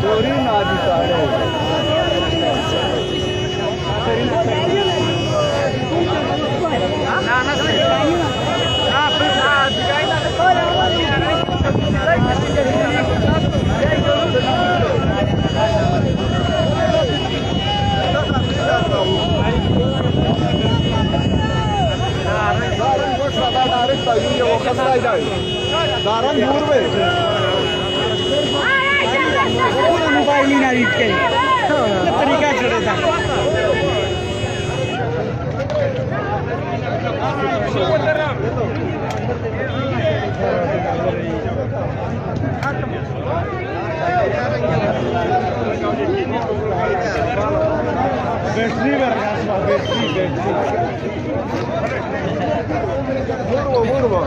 चोरी ना दी सारे ना ना हां फिर दिखाई ना मोबाइल ही ना रीच के तरीका छोड़े था बैटरी बैटरी Murwa.